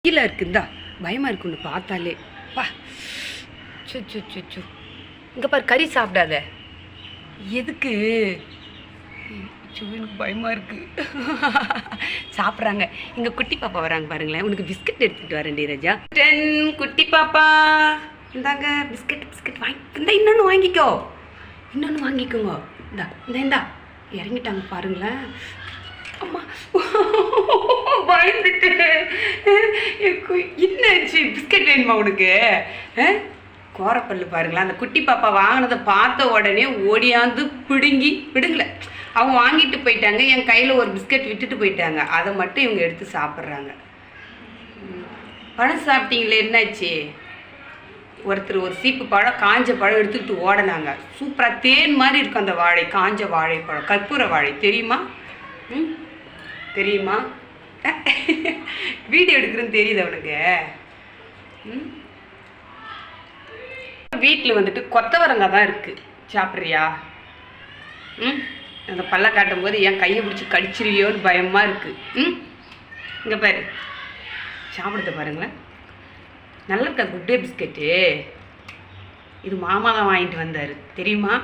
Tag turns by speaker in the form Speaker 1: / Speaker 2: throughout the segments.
Speaker 1: கீழே இருக்குந்தா பயமாக இருக்குன்னு பார்த்தாலே பா. சு இங்கே பாரு, கறி சாப்பிடாத. எதுக்கு? எனக்கு பயமாக இருக்குது. சாப்பிட்றாங்க. இங்கே குட்டி பாப்பா வராங்க பாருங்களேன். உனக்கு பிஸ்கட் எடுத்துகிட்டு வரேன்டி ராஜா. குட்டி பாப்பா இந்தாங்க பிஸ்கட் வாங்கி. இன்னொன்று வாங்கிக்கோ, இன்னொன்று வாங்கிக்கோங்க. இந்தா இறங்கிட்டாங்க பாருங்களேன். அம்மா பயந்துட்டு. என்னாச்சு? பிஸ்கட் வேணுமா உனக்கு? கோரப்பல்லு பாருங்களா. அந்த குட்டி பாப்பா வாங்கினதை பார்த்த உடனே ஓடியாந்து பிடுங்கல. அவங்க வாங்கிட்டு போயிட்டாங்க. என் கையில் ஒரு பிஸ்கட் விட்டுட்டு போயிட்டாங்க. அதை மட்டும் இவங்க எடுத்து சாப்பிட்றாங்க. பழம் சாப்பிட்டீங்களே, என்னாச்சு? ஒருத்தர் ஒரு சீப்பு பழம், காஞ்ச பழம் எடுத்துக்கிட்டு ஓடினாங்க. சூப்பராக தேன் மாதிரி இருக்கும் அந்த வாழை, காஞ்ச வாழைப்பழம், கற்பூர வாழை. தெரியுமா? தெரியுமா? வீடியோ எடுக்கிறேன்னு தெரியுது அவனுக்கு. வீட்டில் வந்துட்டு கொத்தவரங்காய் தான் இருக்குது. சாப்பிட்றியா? அந்த பல்ல காட்டும் போது என் கையை பிடிச்சி கடிச்சிருவியோன்னு பயமாக இருக்குது. இங்கே பாரு, சாப்பிடுறத பாருங்களேன். நல்லா இருக்கா குட் டே பிஸ்கட்டு. இது மாமா தான் வாங்கிட்டு வந்தார், தெரியுமா?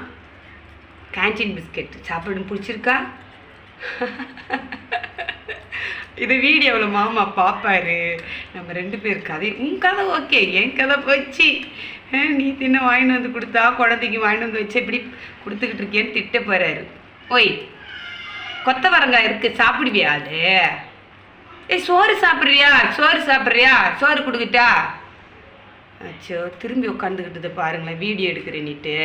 Speaker 1: Canteen biscuit. சாப்பிடுன்னு பிடிச்சிருக்கா? இது வீடியோவில் மாமா பார்ப்பாரு. நம்ம 2 பேர் கதை. உன் கதை ஓகே, என் கதை போச்சு. நீ தின்ன வாங்கிட்டு வந்து கொடுத்தா, குழந்தைக்கு வாங்கிட்டு வந்து வச்சு இப்படி கொடுத்துக்கிட்டு இருக்கேன்னு திட்ட போகிறாரு. ஓய், கொத்தவரங்காய் இருக்குது, சாப்பிடுவியா? அது சோறு சாப்பிட்றியா? சோறு கொடுக்கிட்டா? அச்சோ, திரும்பி உட்காந்துக்கிட்டது பாருங்களேன். வீடியோ எடுக்கிறேன்னுட்டு